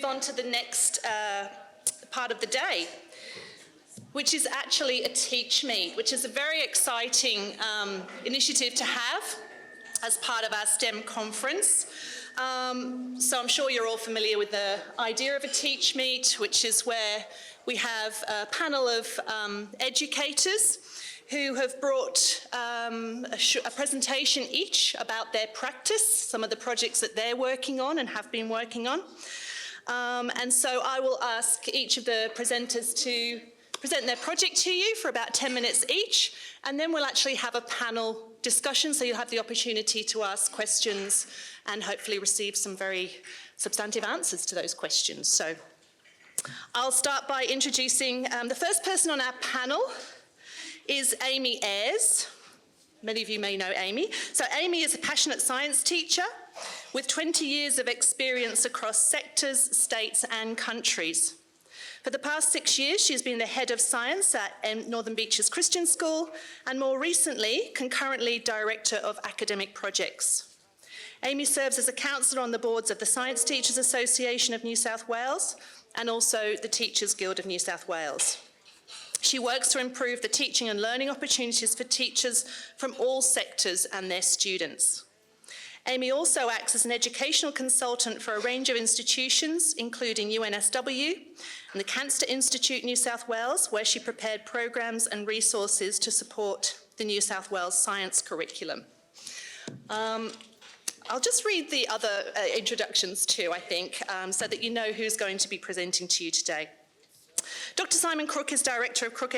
on to the next part of the day, which is actually a Teach Meet, which is a very exciting initiative to have as part of our STEM conference. So I'm sure you're all familiar with the idea of a Teach Meet, which is where we have a panel of educators who have brought a presentation each about their practice, some of the projects that they're working on and have been working on. And so I will ask each of the presenters to present their project to you for about 10 minutes each, and then we'll actually have a panel discussion, so you'll have the opportunity to ask questions and hopefully receive some very substantive answers to those questions. So I'll start by introducing the first person on our panel is Amy Ayres. Many of you may know Amy. So Amy is a passionate science teacher with 20 years of experience across sectors, states and countries. For the past 6 years, she's been the head of science at Northern Beaches Christian School and more recently, concurrently director of academic projects. Amy serves as a counsellor on the boards of the Science Teachers Association of New South Wales and also the Teachers Guild of New South Wales. She works to improve the teaching and learning opportunities for teachers from all sectors and their students. Amy also acts as an educational consultant for a range of institutions, including UNSW and the Cancer Institute New South Wales, where she prepared programs and resources to support the New South Wales science curriculum. I'll just read the other introductions too, I think, so that you know who's going to be presenting to you today. Dr. Simon Crook is Director of Crook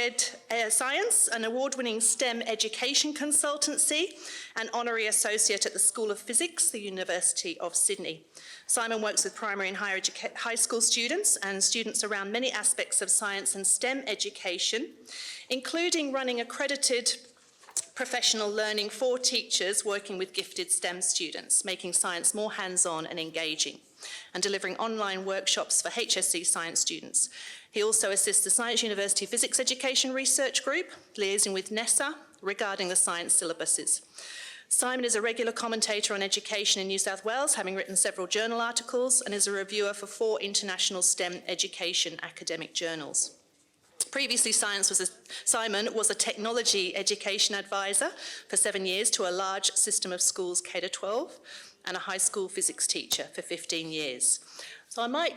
Science, an award-winning STEM education consultancy and Honorary Associate at the School of Physics, the University of Sydney. Simon works with primary and high school students and students around many aspects of science and STEM education, including running accredited professional learning for teachers working with gifted STEM students, making science more hands-on and engaging, and delivering online workshops for HSC science students. He also assists the Science University Physics Education Research Group, liaising with NESA regarding the science syllabuses. Simon is a regular commentator on education in New South Wales, having written several journal articles, and is a reviewer for 4 international STEM education academic journals. Previously, Simon was a technology education advisor for 7 years to a large system of schools K-12 and a high school physics teacher for 15 years. So I might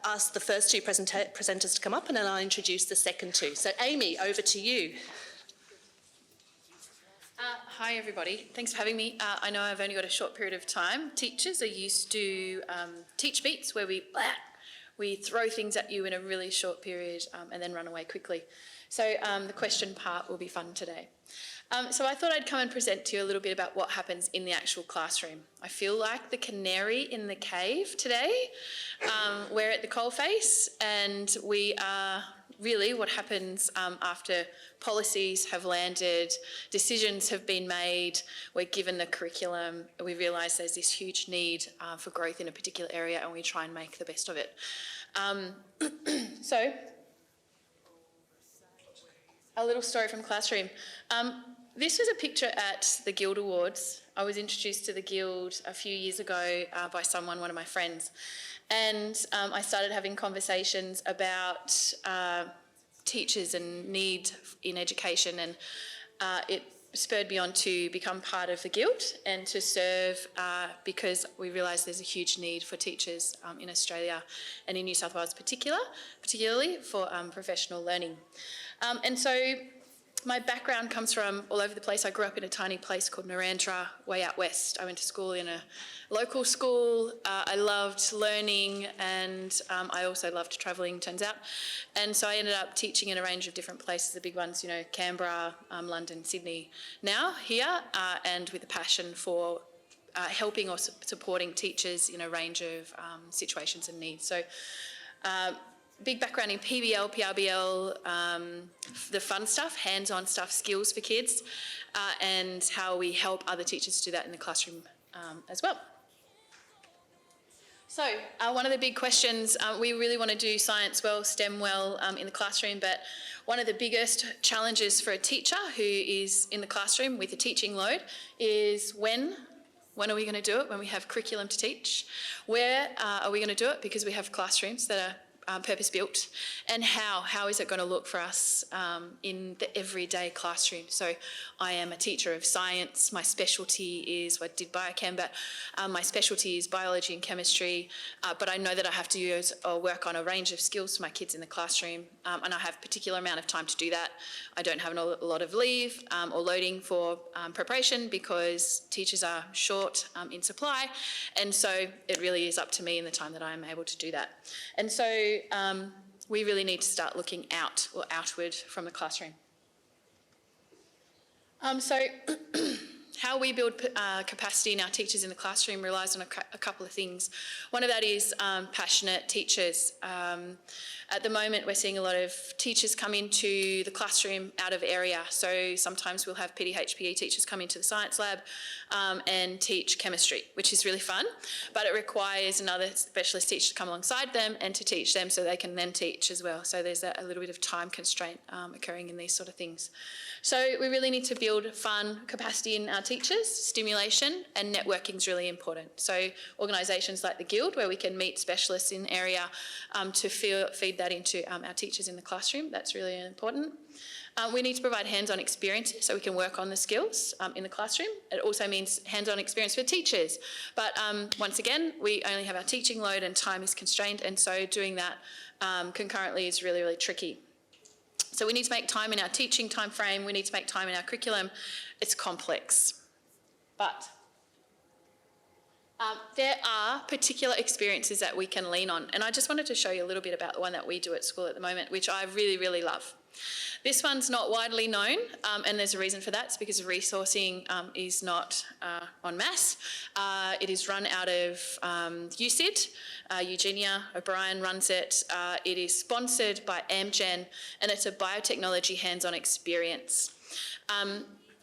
ask the first 2 presenters to come up and then I'll introduce the second 2. So Amy, over to you. Hi everybody, thanks for having me. I know I've only got a short period of time. Teachers are used to teach meets where we throw things at you in a really short period and then run away quickly. So the question part will be fun today. So I thought I'd come and present to you a little bit about what happens in the actual classroom. I feel like the canary in the cave today. We're at the coalface and we are really what happens after policies have landed, decisions have been made, we're given the curriculum, we realise there's this huge need for growth in a particular area and we try and make the best of it. So, a little story from classroom. This was a picture at the Guild Awards. I was introduced to the Guild a few years ago by one of my friends. And I started having conversations about teachers and need in education, and it spurred me on to become part of the Guild and to serve because we realise there's a huge need for teachers in Australia and in New South Wales particularly for professional learning. And so my background comes from all over the place. I grew up in a tiny place called Narrandera, way out west. I went to school in a local school. I loved learning and I also loved travelling, turns out. And so I ended up teaching in a range of different places, the big ones, you know, Canberra, London, Sydney, now here, and with a passion for helping or supporting teachers in a range of situations and needs. So big background in PBL, PRBL, the fun stuff, hands-on stuff, skills for kids, and how we help other teachers do that in the classroom as well. So one of the big questions, we really want to do science well, STEM well in the classroom, but one of the biggest challenges for a teacher who is in the classroom with a teaching load is when When are we going to do it? When we have curriculum to teach. Where are we going to do it? Because we have classrooms that are purpose-built. And how is it going to look for us in the everyday classroom? So I am a teacher of science. My specialty is, I did biochem, but my specialty is biology and chemistry. But I know that I have to use or work on a range of skills for my kids in the classroom, and I have a particular amount of time to do that. I don't have a lot of leave or loading for preparation because teachers are short in supply, and so it really is up to me in the time that I am able to do that. And so we really need to start looking out or outward from the classroom. So how we build capacity in our teachers in the classroom relies on a couple of things. One of that is passionate teachers. At the moment, we're seeing a lot of teachers come into the classroom out of area. So sometimes we'll have PE teachers come into the science lab and teach chemistry, which is really fun, but it requires another specialist teacher to come alongside them and to teach them so they can then teach as well. So there's a little bit of time constraint occurring in these sort of things. So we really need to build fun capacity in our teachers, stimulation, and networking is really important. So organisations like the Guild, where we can meet specialists in area to feed that into our teachers in the classroom, that's really important. We need to provide hands-on experience so we can work on the skills in the classroom. It also means hands-on experience for teachers. But once again, we only have our teaching load and time is constrained, and so doing that concurrently is really, really tricky. So we need to make time in our teaching time frame, we need to make time in our curriculum. It's complex. But there are particular experiences that we can lean on, and I just wanted to show you a little bit about the one that we do at school at the moment, which I really, really love. This one's not widely known, and there's a reason for that. It's because resourcing is not en masse. It is run out of UCID. Eugenia O'Brien runs it. It is sponsored by Amgen, and it's a biotechnology hands-on experience.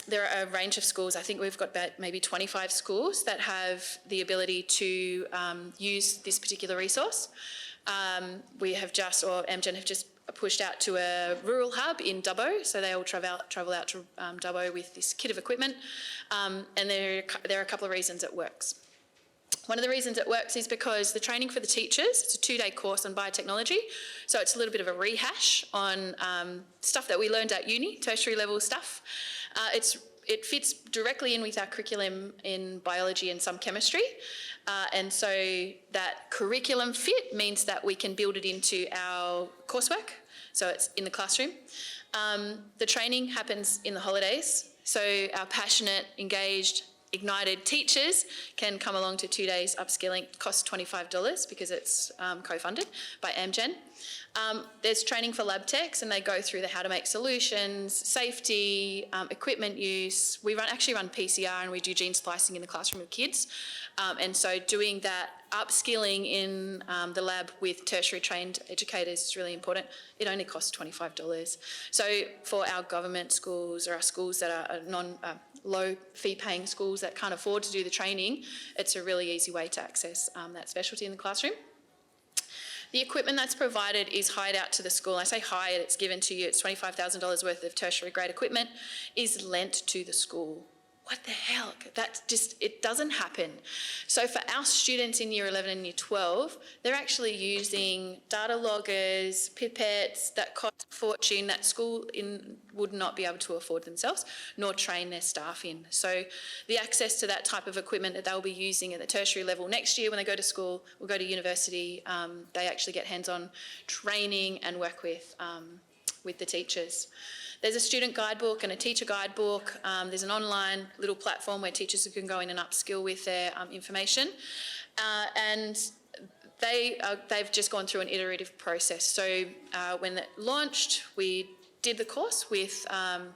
There are a range of schools. I think we've got about maybe 25 schools that have the ability to use this particular resource. We have just, or Amgen have just pushed out to a rural hub in Dubbo, so they all travel out to Dubbo with this kit of equipment, and there are a couple of reasons it works. One of the reasons it works is because the training for the teachers, it's a 2-day course on biotechnology, so it's a little bit of a rehash on stuff that we learned at uni, tertiary level stuff. It fits directly in with our curriculum in biology and some chemistry, and so that curriculum fit means that we can build it into our coursework, so it's in the classroom. The training happens in the holidays, so our passionate, engaged, ignited teachers can come along to 2 days upskilling. It costs $25 because it's co-funded by Amgen. There's training for lab techs, and they go through the how to make solutions, safety, equipment use. We actually run PCR, and we do gene splicing in the classroom with kids. And so doing that upskilling in the lab with tertiary trained educators is really important. It only costs $25. So for our government schools or our schools that are low fee paying schools that can't afford to do the training, it's a really easy way to access that specialty in the classroom. The equipment that's provided is hired out to the school. I say hired, it's given to you. It's $25,000 worth of tertiary grade equipment is lent to the school. What the hell? That just, it doesn't happen. So for our students in year 11 and year 12, they're actually using data loggers, pipettes that cost a fortune that school would not be able to afford themselves, nor train their staff in. So the access to that type of equipment that they'll be using at the tertiary level next year when they go to school or go to university, they actually get hands-on training and work with the teachers. There's a student guidebook and a teacher guidebook. There's an online little platform where teachers can go in and upskill with their information. And they've just gone through an iterative process. So when it launched, we did the course with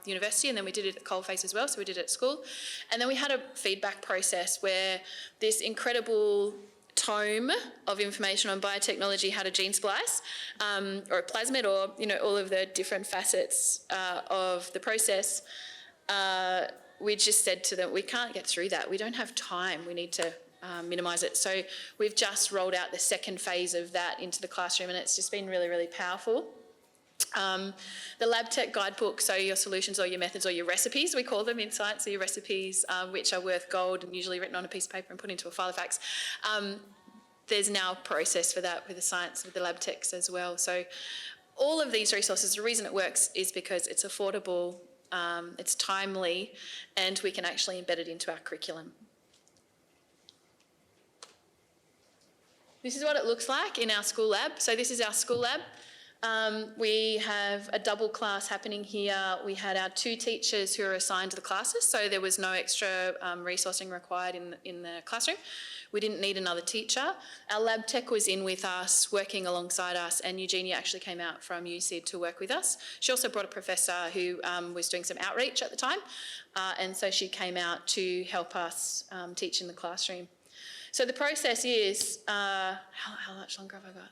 university, and then we did it at Coalface as well, so we did it at school. And then we had a feedback process where this incredible tome of information on biotechnology, how to gene splice, or a plasmid, or all of the different facets of the process. We just said to them, we can't get through that. We don't have time. We need to minimise it. So we've just rolled out the second phase of that into the classroom, and it's just been really, really powerful. The lab tech guidebook, so your solutions or your methods or your recipes, we call them in science, so your recipes, which are worth gold and usually written on a piece of paper and put into a file of facts. There's now a process for that with the science, with the lab techs as well. So all of these resources, the reason it works is because it's affordable, it's timely, and we can actually embed it into our curriculum. This is what it looks like in our school lab. So this is our school lab. We have a double class happening here. We had our 2 teachers who are assigned to the classes, so there was no extra resourcing required in the classroom. We didn't need another teacher. Our lab tech was in with us, working alongside us, and Eugenia actually came out from UCID to work with us. She also brought a professor who was doing some outreach at the time, and so she came out to help us teach in the classroom. So the process is, how much longer have I got?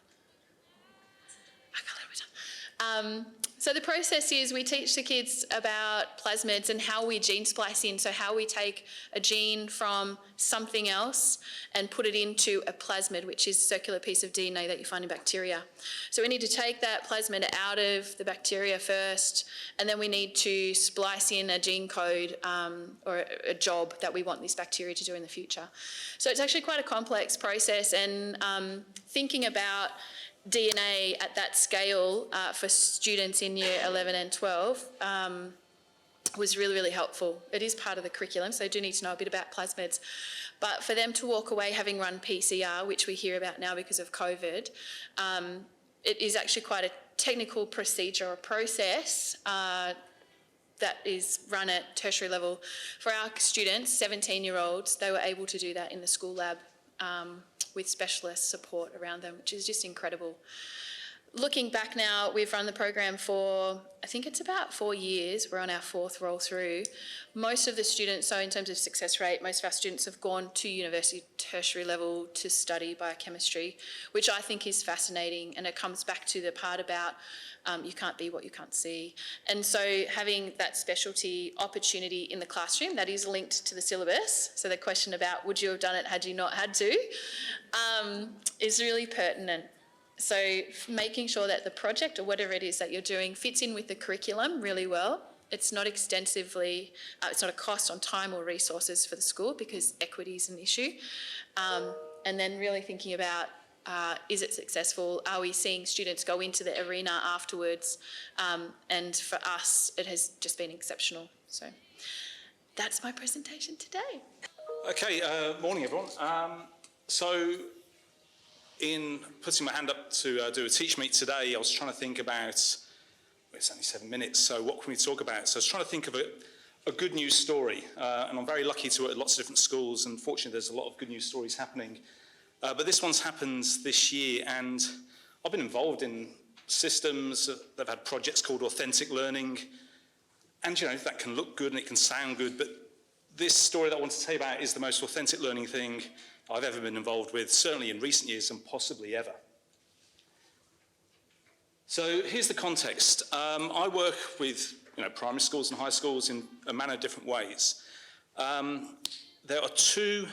I got a little bit of time. So the process is we teach the kids about plasmids and how we gene splice in, so how we take a gene from something else and put it into a plasmid, which is a circular piece of DNA that you find in bacteria. So we need to take that plasmid out of the bacteria first, and then we need to splice in a gene code or a job that we want this bacteria to do in the future. So it's actually quite a complex process, and thinking about DNA at that scale for students in year 11 and 12 was really, really helpful. It is part of the curriculum, so they do need to know a bit about plasmids. But for them to walk away having run PCR, which we hear about now because of COVID, it is actually quite a technical procedure or process that is run at tertiary level. For our students, 17-year-olds, they were able to do that in the school lab with specialist support around them, which is just incredible. Looking back now, we've run the program for, I think it's about 4 years. We're on our 4th roll through. Most of the students, so in terms of success rate, most of our students have gone to university tertiary level to study biochemistry, which I think is fascinating, and it comes back to the part about you can't be what you can't see. And so having that specialty opportunity in the classroom that is linked to the syllabus, so the question about would you have done it had you not had to, is really pertinent. So making sure that the project or whatever it is that you're doing fits in with the curriculum really well. It's not extensively, it's not a cost on time or resources for the school because equity is an issue. And then really thinking about is it successful? Are we seeing students go into the arena afterwards? And for us, it has just been exceptional. So that's my presentation today. Okay, morning everyone. So in putting my hand up to do a Teach Meet today, I was trying to think about, well, it's only 7 minutes, so what can we talk about? So I was trying to think of a good news story, and I'm very lucky to work at lots of different schools, and fortunately there's a lot of good news stories happening. But this one's happened this year, and I've been involved in systems that have had projects called authentic learning, and you know, that can look good and it can sound good, but this story that I want to tell you about is the most authentic learning thing I've ever been involved with, certainly in recent years and possibly ever. So here's the context. I work with primary schools and high schools in a manner of different ways. There are 2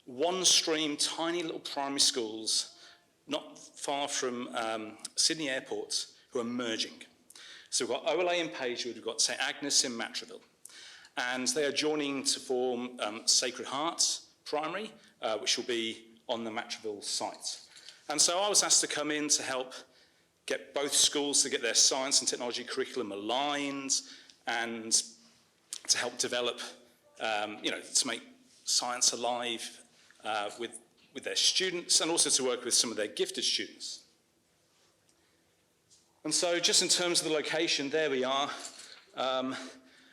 one-stream tiny little primary schools not far from Sydney Airport who are merging. So we've got OLA in Pagewood, we've got St Agnes in Matraville, and they are joining to form Sacred Heart Primary, which will be on the Matraville site. And so I was asked to come in to help get both schools to get their science and technology curriculum aligned and to help develop, to make science alive with their students, and also to work with some of their gifted students. And so just in terms of the location, there we are,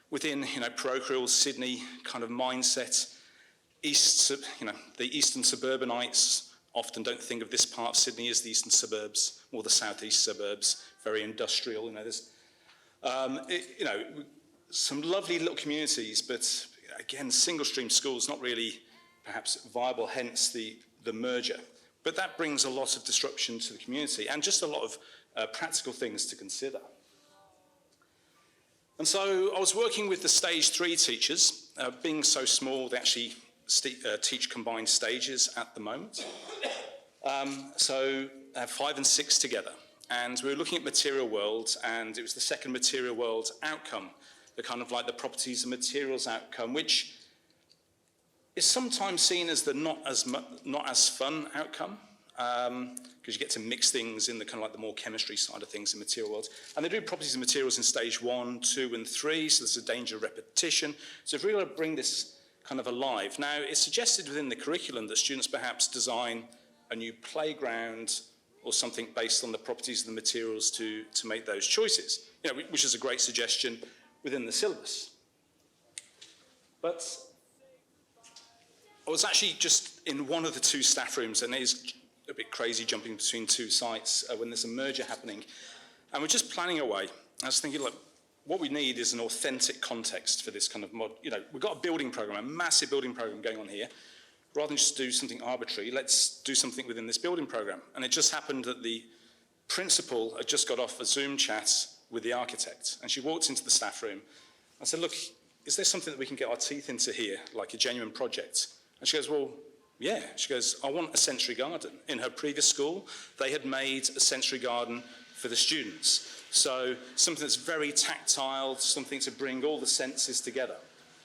within parochial Sydney kind of mindset. The eastern suburbanites often don't think of this part of Sydney as the eastern suburbs, more the southeast suburbs, very industrial. There's some lovely little communities, but again, single stream schools not really perhaps viable, hence the merger. But that brings a lot of disruption to the community and just a lot of practical things to consider. And so I was working with the stage 3 teachers. Being so small, they actually teach combined stages at the moment. So 5 and 6 together. and we were looking at material world, and it was the second material world outcome, the kind of like the properties of materials outcome, which is sometimes seen as the not as fun outcome, because you get to mix things in the kind of like the more chemistry side of things in material world. And they do properties of materials in stage 1, 2, and 3, so there's a danger of repetition. So if we're going to bring this kind of alive, now it's suggested within the curriculum that students perhaps design a new playground or something based on the properties of the materials to make those choices, which is a great suggestion within the syllabus. But I was actually just in one of the 2 staff rooms, and it is a bit crazy jumping between 2 sites when there's a merger happening. And we're just planning away. I was thinking, look, what we need is an authentic context for this kind of we've got a building program, a massive building program going on here. Rather than just do something arbitrary, let's do something within this building program. And it just happened that the principal had just got off a Zoom chat with the architect, and she walked into the staff room. I said, look, is there something that we can get our teeth into here, like a genuine project? And she goes, well, yeah. She goes, I want a sensory garden. In her previous school, they had made a sensory garden for the students. So something that's very tactile, something to bring all the senses together.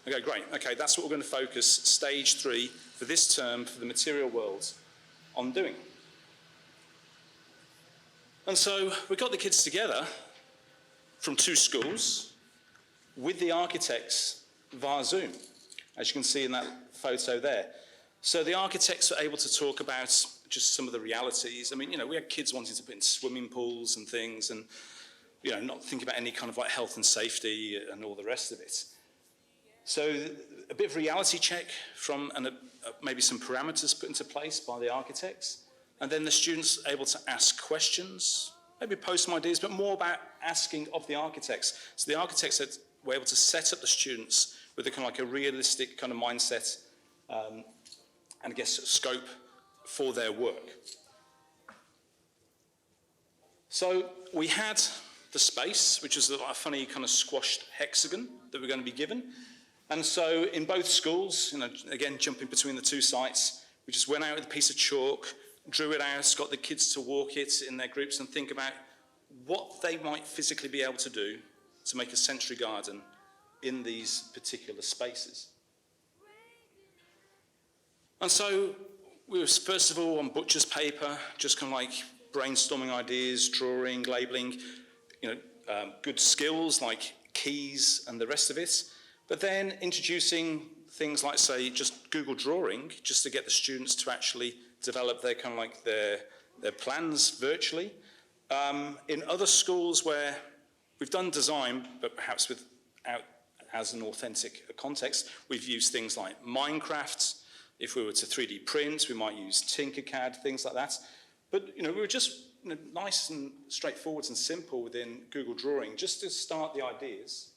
Okay, great. Okay, that's what we're going to focus stage 3 for this term for the material world on doing. And so we got the kids together from 2 schools with the architects via Zoom, as you can see in that photo there. So the architects were able to talk about just some of the realities. I mean, we had kids wanting to put in swimming pools and things, and not thinking about any kind of like health and safety and all the rest of it. So a bit of reality check from, and maybe some parameters put into place by the architects. And then the students able to ask questions, maybe post some ideas, but more about asking of the architects. So the architects were able to set up the students with a kind of like a realistic kind of mindset and I guess scope for their work. So we had the space, which is a funny kind of squashed hexagon that we're going to be given. And so in both schools, again, jumping between the 2 sites, we just went out with a piece of chalk, drew it out, got the kids to walk it in their groups and think about what they might physically be able to do to make a sensory garden in these particular spaces. And so we were first of all on butcher's paper, just kind of like brainstorming ideas, drawing, labelling, good skills like keys and the rest of it. But then introducing things like, say, just Google Drawing, just to get the students to actually develop their kind of like their plans virtually. In other schools where we've done design, but perhaps without as an authentic context, we've used things like Minecraft. If we were to 3D print, we might use Tinkercad, things like that. But we were just nice and straightforward and simple within Google Drawing, just to start the ideas.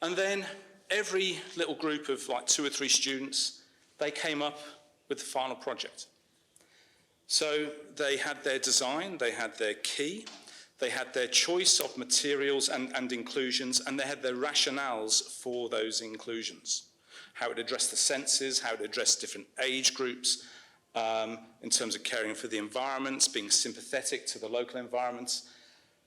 And then every little group of like 2 or 3 students, they came up with the final project. So they had their design, they had their key, they had their choice of materials and inclusions, and they had their rationales for those inclusions. How it addressed the senses, how it addressed different age groups, in terms of caring for the environment, being sympathetic to the local environment.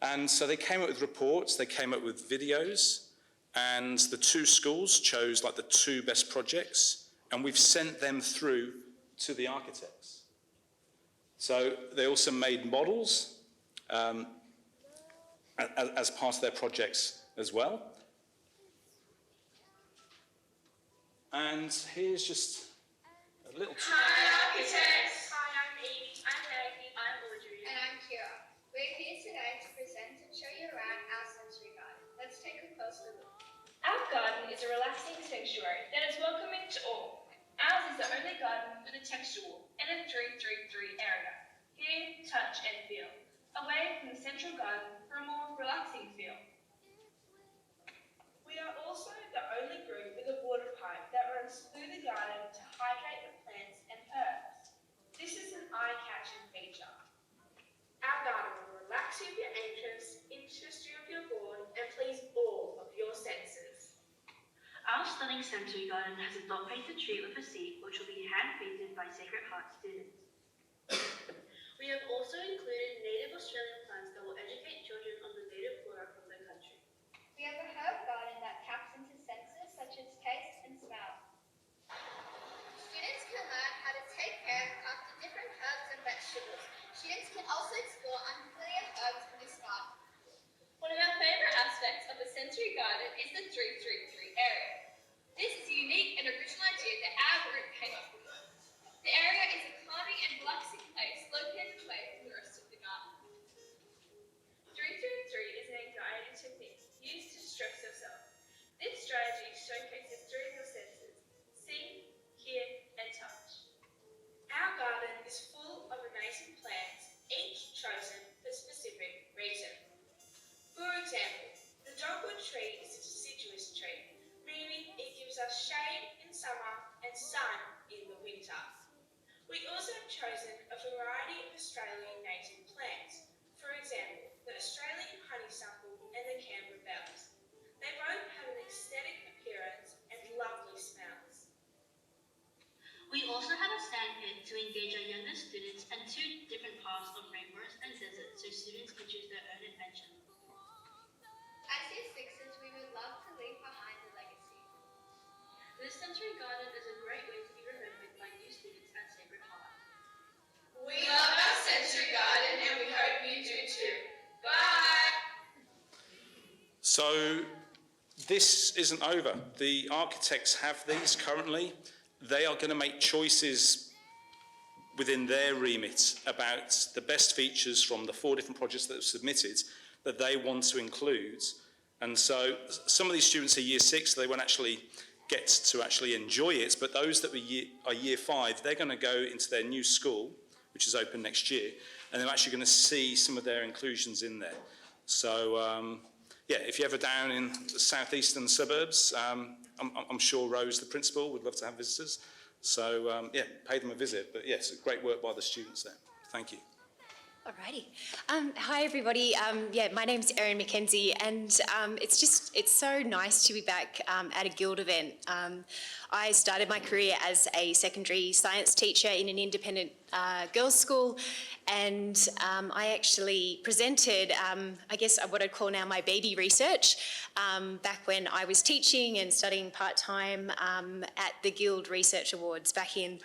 And so they came up with reports, they came up with videos, and the 2 schools chose like the 2 best projects, and we've sent them through to the architects. So they also made models as part of their projects as well. And here's just a little... Hi, architects! Hi, I'm Evie. I'm Maggie. I'm Audrey. And I'm Kira. We're here today to present and show you around our sensory garden. Let's take a closer look. Our garden is a relaxing sanctuary that is welcoming to all. Ours is the only garden with a texture wall and a 3-3-3 area. Hear, touch and feel. Away from the central garden for a more relaxing feel. We are also the only group with a water pipe that runs through the garden to hydrate the plants and herbs. This is an eye-catching feature. Our garden will relax you with your entrance, interest you with your lawn, and please all of your senses. Our stunning sensory garden has a dog-painted tree with a seat which will be hand-painted by Sacred Heart students. We have also included sensory garden is the 333 area. This is a unique and original idea that our group came up with. The area is a calming and relaxing place located away from the rest of the garden. 333 is an anxiety technique used to distress yourself. This strategy showcases three of your senses: see, hear, and touch. Our garden is full of amazing plants, each chosen for a specific reason. For example, the dogwood tree is a deciduous tree, meaning it gives us shade in summer and sun in the winter. We also have chosen a variety of Australian native plants. For example, the Australian honeysuckle and the Canberra bells. They both have an aesthetic appearance and lovely smells. We also have a sand pit to engage our younger students and 2 different paths of rainforest and desert so students can choose their own adventure. As year sixes, we would love to leave behind a legacy. This sensory garden is a great way to be remembered by new students at Sacred Heart. We love our sensory garden and we hope you do too. Bye! So this isn't over. The architects have these currently. They are going to make choices within their remit about the best features from the 4 different projects that have submitted that they want to include. And so some of these students are year 6, so they won't actually get to actually enjoy it, but those that are year 5, they're going to go into their new school, which is open next year, and they're actually going to see some of their inclusions in there. So yeah, if you're ever down in the southeastern suburbs, I'm sure Rose, the principal, would love to have visitors. So yeah, pay them a visit. But yes, great work by the students there. Thank you. Alrighty. Hi everybody. Yeah, my name's Erin McKenzie, and it's so nice to be back at a Guild event. I started my career as a secondary science teacher in an independent girls' school, and I actually presented, I guess what I'd call now my baby research, back when I was teaching and studying part-time at the Guild Research Awards back in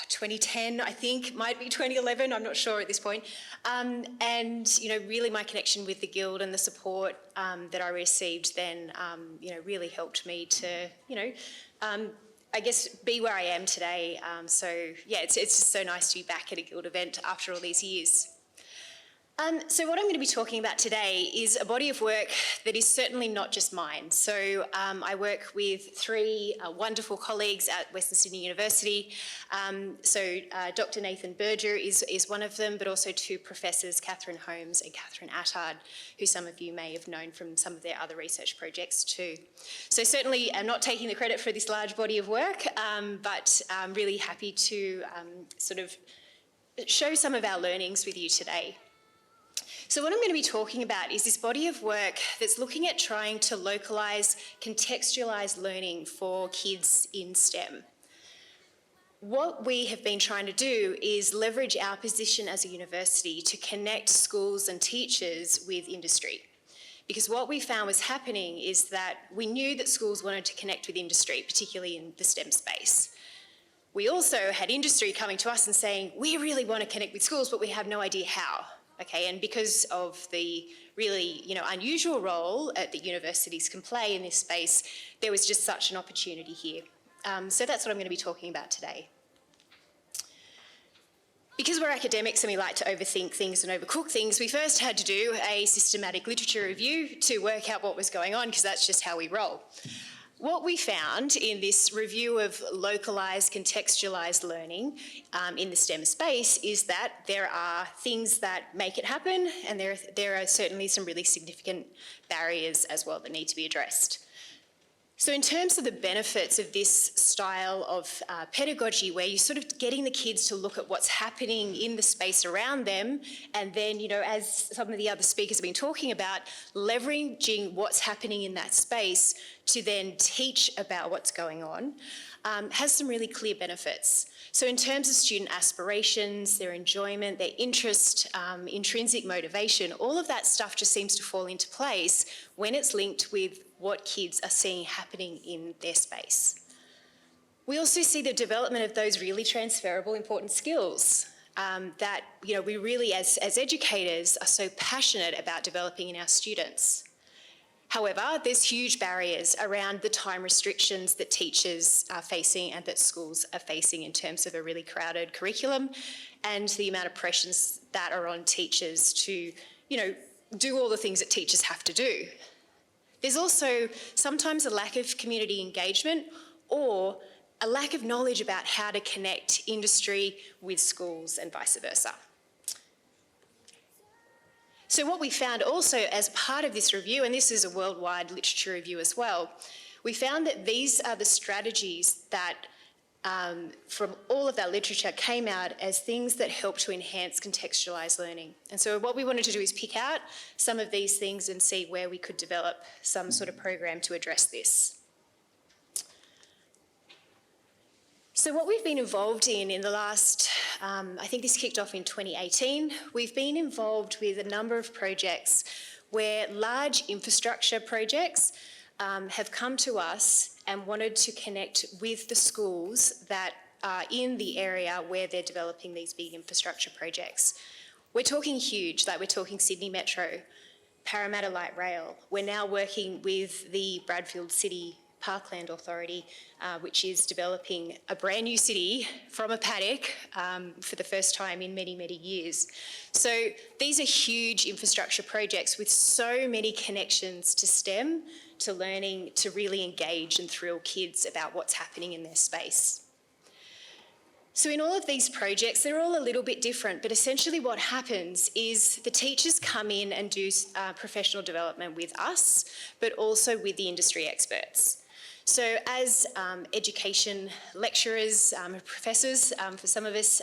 2010, I think, might be 2011, I'm not sure at this point. And, you know, really my connection with the Guild and the support that I received then, you know, really helped me to, you know, I guess be where I am today. So, yeah, it's just so nice to be back at a Guild event after all these years. So what I'm going to be talking about today is a body of work that is certainly not just mine. So I work with 3 wonderful colleagues at Western Sydney University. Dr. Nathan Berger is one of them, but also 2 professors, Catherine Holmes and Catherine Attard, who some of you may have known from some of their other research projects too. So certainly I'm not taking the credit for this large body of work, but I'm really happy to sort of show some of our learnings with you today. So what I'm going to be talking about is this body of work that's looking at trying to localise, contextualise learning for kids in STEM. What we have been trying to do is leverage our position as a university to connect schools and teachers with industry. Because what we found was happening is that we knew that schools wanted to connect with industry, particularly in the STEM space. We also had industry coming to us and saying, we really want to connect with schools, but we have no idea how. Okay, and because of the really, you know, unusual role that universities can play in this space, there was just such an opportunity here. So that's what I'm going to be talking about today. Because we're academics and we like to overthink things and overcook things, we first had to do a systematic literature review to work out what was going on, because that's just how we roll. What we found in this review of localised, contextualised learning in the STEM space is that there are things that make it happen, and there are certainly some really significant barriers as well that need to be addressed. So in terms of the benefits of this style of pedagogy, where you're sort of getting the kids to look at what's happening in the space around them, and then, you know, as some of the other speakers have been talking about, leveraging what's happening in that space to then teach about what's going on, has some really clear benefits. So in terms of student aspirations, their enjoyment, their interest, intrinsic motivation, all of that stuff just seems to fall into place when it's linked with what kids are seeing happening in their space. We also see the development of those really transferable important skills that, you know, we really as educators are so passionate about developing in our students. However, there's huge barriers around the time restrictions that teachers are facing and that schools are facing in terms of a really crowded curriculum and the amount of pressures that are on teachers to, do all the things that teachers have to do. There's also sometimes a lack of community engagement or a lack of knowledge about how to connect industry with schools and vice versa. So what we found also as part of this review, and this is a worldwide literature review as well, we found that these are the strategies that from all of that literature came out as things that help to enhance contextualised learning. And so what we wanted to do is pick out some of these things and see where we could develop some sort of program to address this. So what we've been involved in the last, I think this kicked off in 2018, we've been involved with a number of projects where large infrastructure projects have come to us and wanted to connect with the schools that are in the area where they're developing these big infrastructure projects. We're talking huge, like we're talking Sydney Metro, Parramatta Light Rail. We're now working with the Bradfield City Parkland Authority, which is developing a brand new city from a paddock for the first time in many, many years. So these are huge infrastructure projects with so many connections to STEM, to learning, to really engage and thrill kids about what's happening in their space. So in all of these projects, they're all a little bit different, but essentially what happens is the teachers come in and do professional development with us, but also with the industry experts. So as education lecturers, professors, for some of us,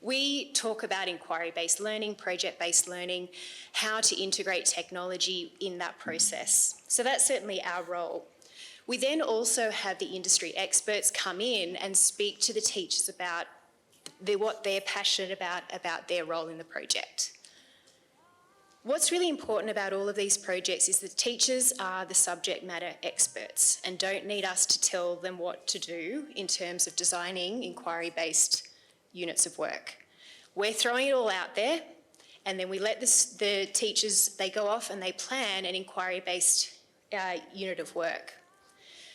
we talk about inquiry-based learning, project-based learning, how to integrate technology in that process. So that's certainly our role. We then also have the industry experts come in and speak to the teachers about what they're passionate about their role in the project. What's really important about all of these projects is that teachers are the subject matter experts and don't need us to tell them what to do in terms of designing inquiry-based units of work. We're throwing it all out there, and then we let the teachers, they go off and they plan an inquiry-based unit of work.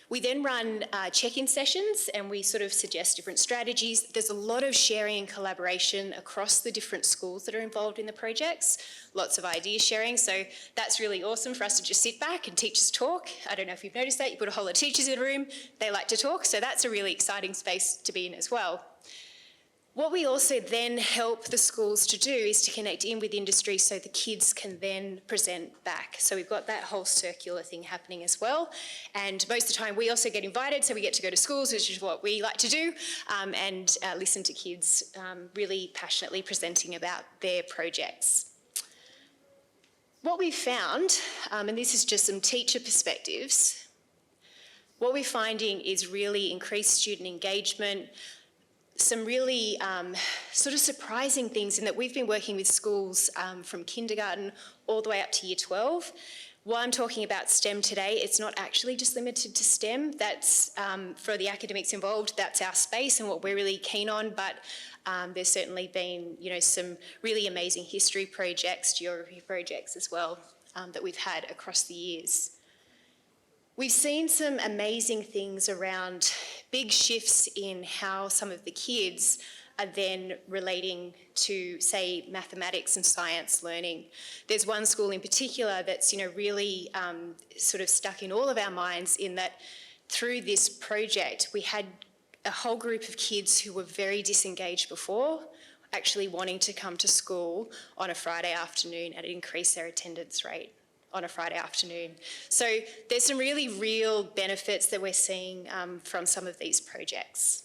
We then run check-in sessions and we sort of suggest different strategies. There's a lot of sharing and collaboration across the different schools that are involved in the projects, lots of idea sharing. So that's really awesome for us to just sit back and teachers talk. I don't know if you've noticed that, you put a whole lot of teachers in a room, they like to talk. So that's a really exciting space to be in as well. What we also then help the schools to do is to connect in with industry so the kids can then present back. So we've got that whole circular thing happening as well. And most of the time we also get invited, so we get to go to schools, which is what we like to do, and listen to kids really passionately presenting about their projects. What we've found, and this is just some teacher perspectives, what we're finding is really increased student engagement, some really sort of surprising things in that we've been working with schools from kindergarten all the way up to year 12. While I'm talking about STEM today, it's not actually just limited to STEM. That's, for the academics involved, that's our space and what we're really keen on, but there's certainly been, some really amazing history projects, geography projects as well that we've had across the years. We've seen some amazing things around big shifts in how some of the kids are then relating to, say, mathematics and science learning. There's one school in particular that's, really sort of stuck in all of our minds in that through this project, we had a whole group of kids who were very disengaged before, actually wanting to come to school on a Friday afternoon and increase their attendance rate on a Friday afternoon. So there's some really real benefits that we're seeing from some of these projects.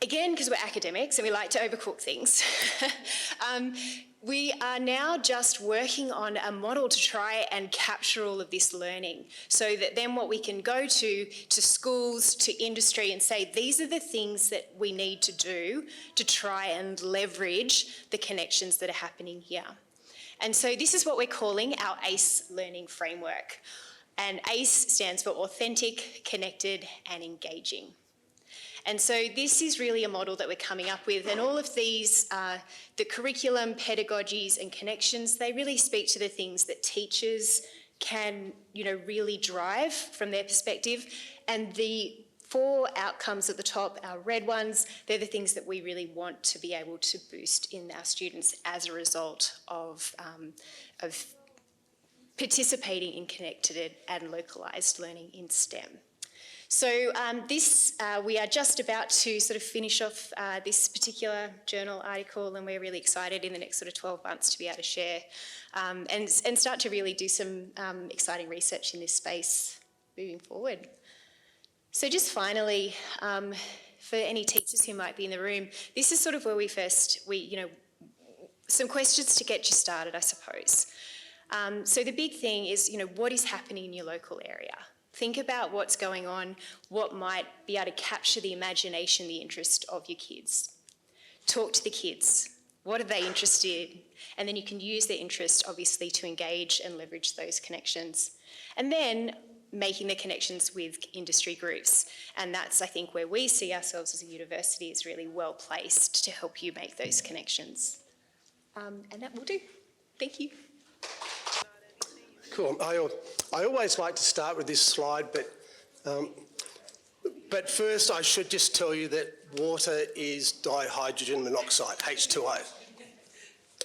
Again, because we're academics and we like to overcook things, we are now just working on a model to try and capture all of this learning so that then what we can go to schools, to industry and say, these are the things that we need to do to try and leverage the connections that are happening here. And so this is what we're calling our ACE learning framework. And ACE stands for authentic, connected, and engaging. And so this is really a model that we're coming up with, and all of these, the curriculum, pedagogies and connections, they really speak to the things that teachers can, really drive from their perspective. And the 4 outcomes at the top, our red ones, they're the things that we really want to be able to boost in our students as a result of participating in connected and localised learning in STEM. So we are just about to sort of finish off this particular journal article, and we're really excited in the next sort of 12 months to be able to share and start to really do some exciting research in this space moving forward. So just finally, for any teachers who might be in the room, this is sort of where some questions to get you started, I suppose. So the big thing is, what is happening in your local area? Think about what's going on, what might be able to capture the imagination, the interest of your kids. Talk to the kids. What are they interested in? And then you can use their interest, obviously, to engage and leverage those connections. And then making the connections with industry groups. And that's, I think, where we see ourselves as a university is really well placed to help you make those connections. And that will do. Thank you. Cool. I always like to start with this slide, but first I should just tell you that water is dihydrogen monoxide, H2O.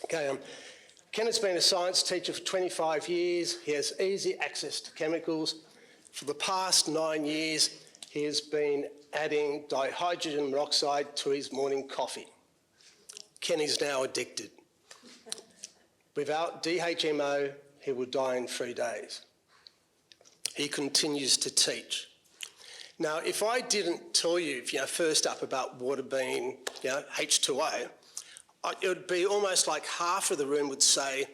Okay, Kenneth's been a science teacher for 25 years. He has easy access to chemicals. For the past 9 years, he has been adding dihydrogen monoxide to his morning coffee. Kenny's now addicted. Without DHMO, he will die in 3 days. He continues to teach. Now, if I didn't tell you, first up about water being, H2O, it would be almost like half of the room would say,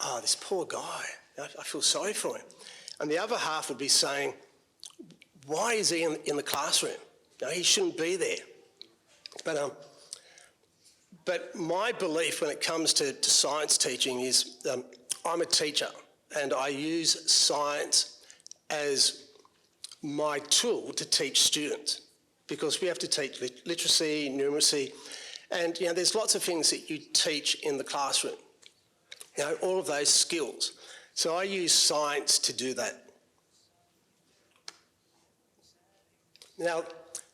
oh, this poor guy, I feel sorry for him. And the other half would be saying, why is he in the classroom? He shouldn't be there. But my belief when it comes to science teaching is I'm a teacher and I use science as my tool to teach students, because we have to teach literacy, numeracy, and there's lots of things that you teach in the classroom, all of those skills. So I use science to do that. Now,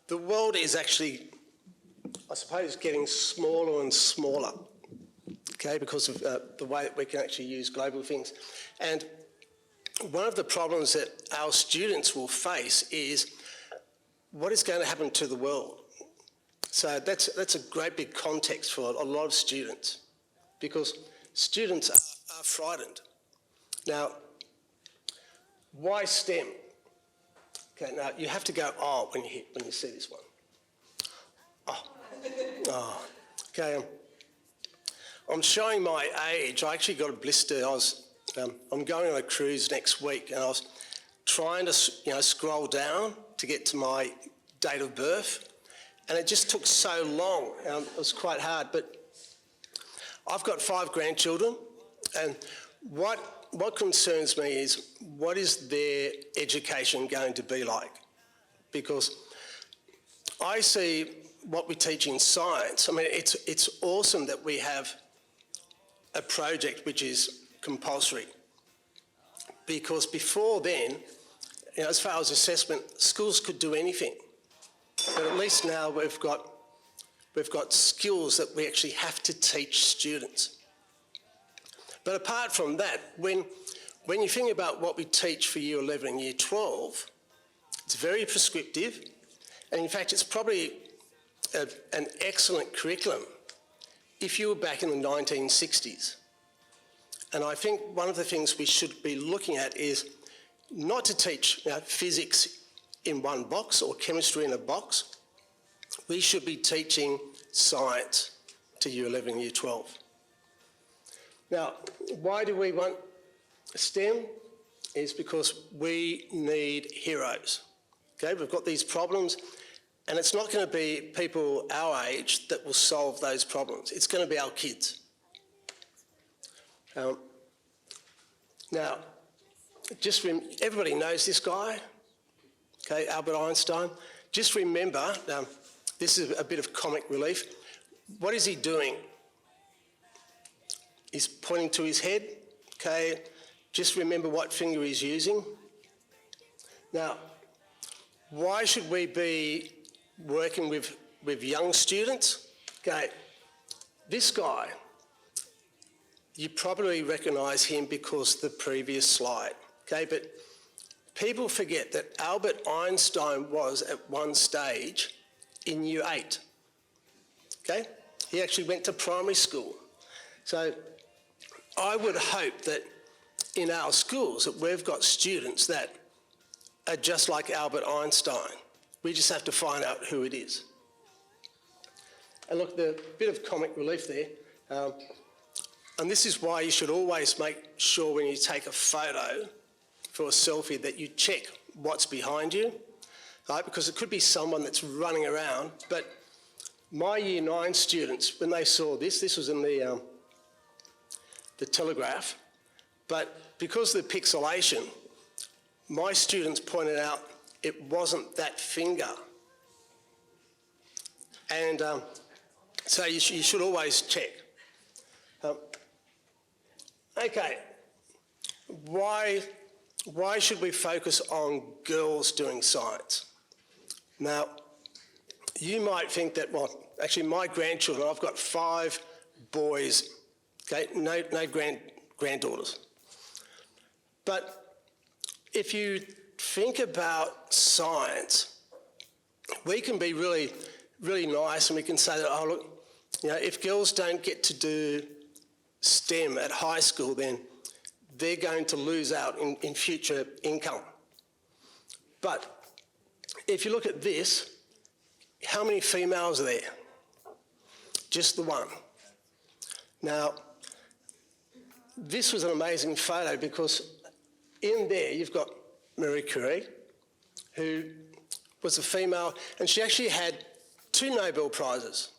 the world is actually, I suppose, getting smaller and smaller, okay, because of the way that we can actually use global things. And one of the problems that our students will face is what is going to happen to the world. So that's a great big context for a lot of students, because students are frightened. Now, why STEM? Okay, now you have to go, oh, when you see this one. Oh, okay. I'm showing my age. I actually got a blister. I'm going on a cruise next week, and I was trying to, scroll down to get to my date of birth, and it just took so long. It was quite hard. But I've got 5 grandchildren, and what concerns me is what is their education going to be like? Because I see what we teach in science. I mean, it's awesome that we have a project which is compulsory, because before then, as far as assessment, schools could do anything. But at least now we've got skills that we actually have to teach students. But apart from that, when you think about what we teach for Year 11 and Year 12, it's very prescriptive, and in fact it's probably an excellent curriculum if you were back in the 1960s. And I think one of the things we should be looking at is not to teach physics in one box or chemistry in a box. We should be teaching science to Year 11 and Year 12. Now, why do we want STEM? Is because we need heroes. Okay, we've got these problems, and it's not going to be people our age that will solve those problems. It's going to be our kids. Now, everybody knows this guy, okay, Albert Einstein. just remember, this is a bit of comic relief. What is he doing? He's pointing to his head, okay? Just remember what finger he's using. Now, why should we be working with young students? Okay, this guy, you probably recognise him because of the previous slide, okay? But people forget that Albert Einstein was at one stage in Year 8, okay? He actually went to primary school. So I would hope that in our schools that we've got students that are just like Albert Einstein. We just have to find out who it is. And look, the bit of comic relief there, and this is why you should always make sure when you take a photo for a selfie that you check what's behind you, right? Because it could be someone that's running around. But my Year 9 students, when they saw this was in the Telegraph, but because of the pixelation, my students pointed out it wasn't that finger. And so you should always check. Okay, why should we focus on girls doing science? Now, you might think that, well, actually my grandchildren, I've got 5 boys, okay, no granddaughters. But if you think about science, we can be really, really nice and we can say that, oh look, you know, if girls don't get to do STEM at high school, then they're going to lose out in future income. But if you look at this, how many females are there? Just the one. Now, this was an amazing photo because in there you've got Marie Curie, who was a female, and she actually had 2 Nobel Prizes.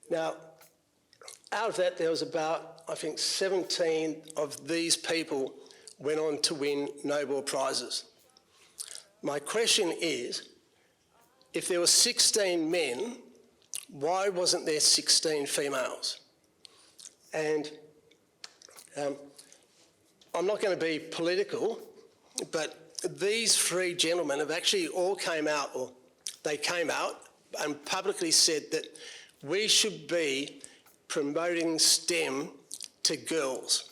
Now, out of that, there was about, I think, 17 of these people went on to win Nobel Prizes. My question is, if there were 16 men, why wasn't there 16 females? And I'm not going to be political, but these 3 gentlemen have actually all came out and publicly said that we should be promoting STEM to girls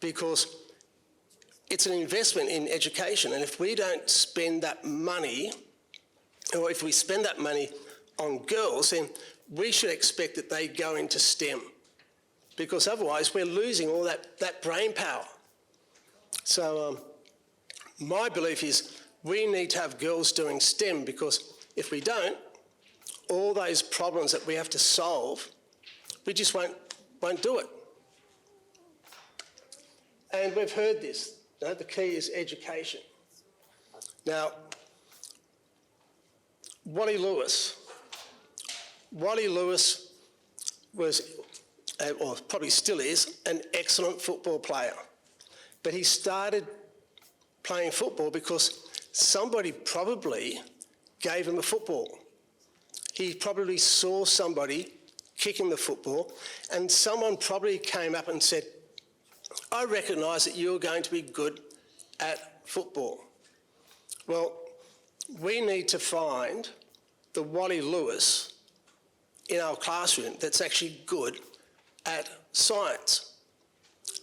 because it's an investment in education, and if we don't spend that money, or if we spend that money on girls, then we should expect that they go into STEM, because otherwise we're losing all that brain power. So my belief is we need to have girls doing STEM, because if we don't, all those problems that we have to solve, we just won't do it. And we've heard this, you know, the key is education. Now, Wally Lewis was, or probably still is, an excellent football player. But he started playing football because somebody probably gave him a football. He probably saw somebody kicking the football, and someone probably came up and said, I recognise that you're going to be good at football. Well, we need to find the Wally Lewis in our classroom that's actually good at science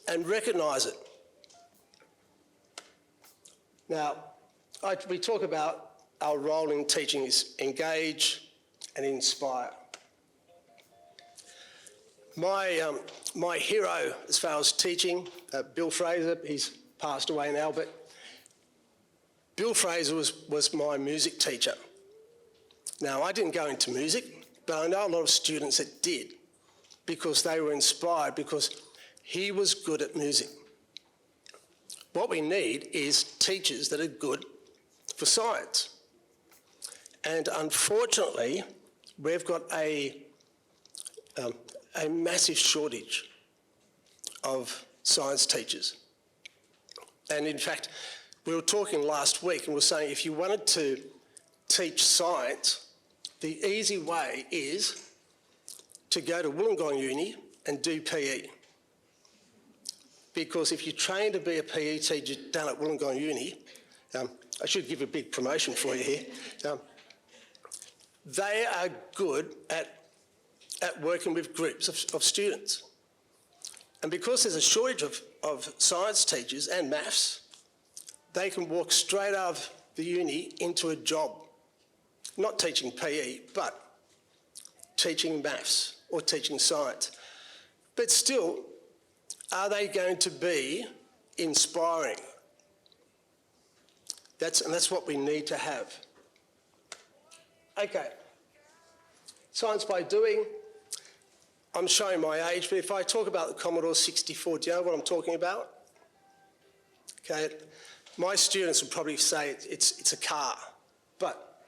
and recognise it. Now, we talk about our role in teaching is engage and inspire. My hero as far as teaching, Bill Fraser, he's passed away now, but Bill Fraser was my music teacher. Now, I didn't go into music, but I know a lot of students that did, because they were inspired because he was good at music. What we need is teachers that are good for science. And unfortunately, we've got a massive shortage of science teachers. And in fact, we were talking last week and we were saying if you wanted to teach science, the easy way is to go to Wollongong Uni and do PE. Because if you train to be a PE teacher down at Wollongong Uni, I should give a big promotion for you here, they are good at working with groups of students. And because there's a shortage of science teachers and maths, they can walk straight out of the uni into a job, not teaching PE, but teaching maths or teaching science. But still, are they going to be inspiring? That's what we need to have. Okay, science by doing. I'm showing my age, but if I talk about the Commodore 64, do you know what I'm talking about? Okay, my students would probably say it's a car, but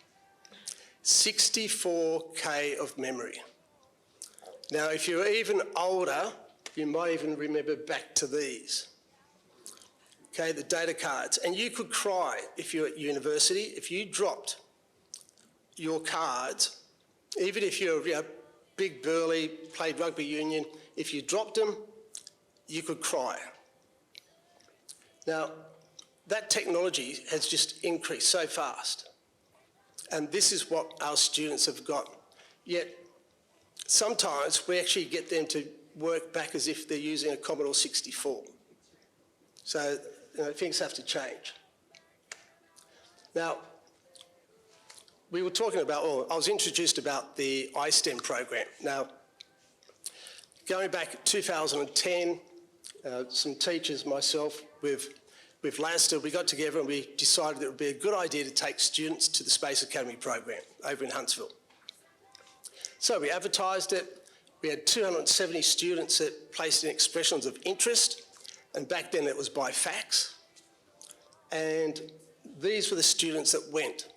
64K of memory. Now, if you're even older, you might even remember back to these. Okay, the data cards. And you could cry if you're at university, if you dropped your cards, even if you're big, burly, played rugby union, if you dropped them, you could cry. Now, that technology has just increased so fast. And this is what our students have got. Yet, sometimes we actually get them to work back as if they're using a Commodore 64. So, things have to change. Now, we were talking about, I was introduced about the iSTEM program. Now, going back to 2010, some teachers, myself, with Lancaster, we got together and we decided it would be a good idea to take students to the Space Academy program over in Huntsville. So we advertised it. We had 270 students that placed in expressions of interest, and back then it was by fax. And these were the students that went.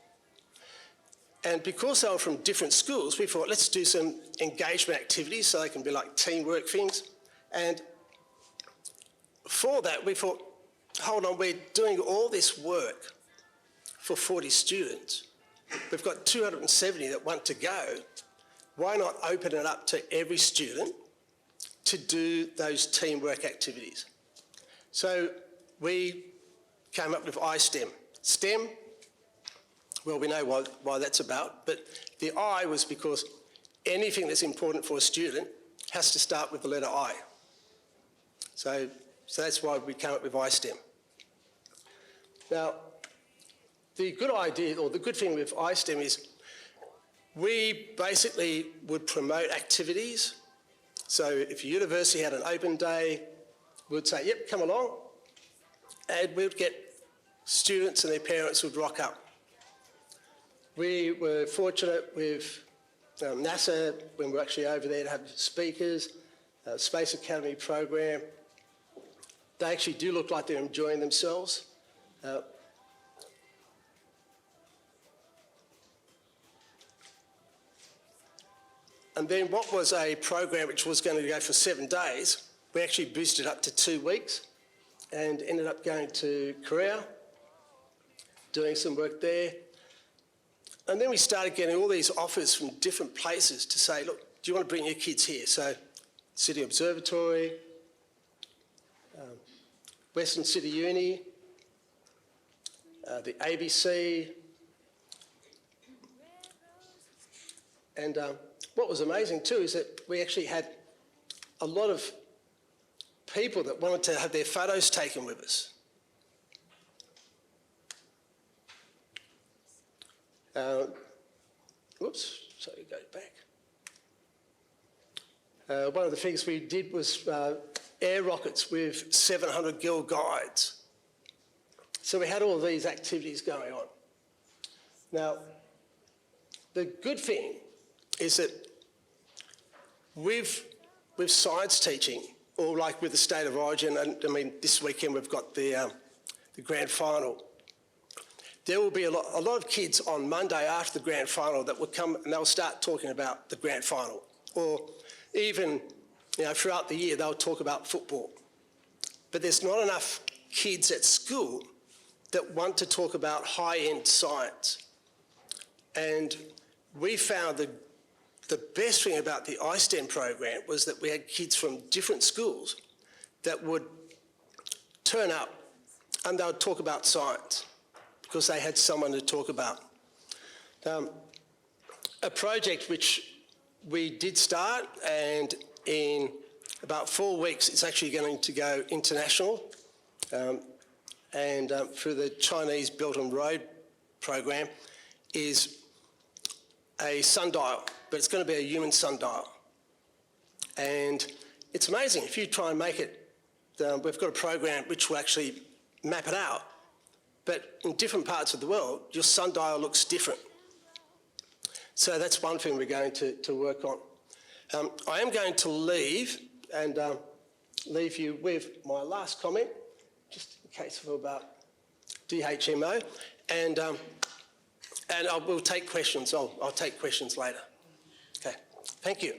And because they were from different schools, we thought, let's do some engagement activities so they can be like teamwork things. And for that, we thought, hold on, we're doing all this work for 40 students. We've got 270 that want to go. Why not open it up to every student to do those teamwork activities? So we came up with iSTEM. STEM, well, we know why that's about, but the I was because anything that's important for a student has to start with the letter I. So that's why we came up with iSTEM. Now, the good idea, or the good thing with iSTEM is we basically would promote activities. So if a university had an open day, we'd say, yep, come along, and we'd get students and their parents would rock up. We were fortunate with NASA, when we were actually over there, to have speakers, Space Academy program. They actually do look like they're enjoying themselves. And then what was a program which was going to go for 7 days, we actually boosted up to 2 weeks and ended up going to Korea, doing some work there. And then we started getting all these offers from different places to say, look, do you want to bring your kids here? So City Observatory, Western City Uni, the ABC, and what was amazing too is that we actually had a lot of people that wanted to have their photos taken with us. Whoops, sorry, go back. One of the things we did was air rockets with 700 Girl Guides. So we had all of these activities going on. Now, the good thing is that with science teaching, or like with the State of Origin, and I mean, this weekend we've got the grand final, there will be a lot of kids on Monday after the grand final that will come and they'll start talking about the grand final. Or even, throughout the year, they'll talk about football. But there's not enough kids at school that want to talk about high-end science. And we found the best thing about the iSTEM program was that we had kids from different schools that would turn up and they would talk about science because they had someone to talk about. A project which we did start, and in about 4 weeks it's actually going to go international, and through the Chinese Belt and Road program, is a sundial, but it's going to be a human sundial. And it's amazing, if you try and make it, we've got a program which will actually map it out, but in different parts of the world, your sundial looks different. So that's one thing we're going to work on. I am going to leave and leave you with my last comment, just in case of about DHMO, and I will take questions. I'll take questions later. Okay, thank you.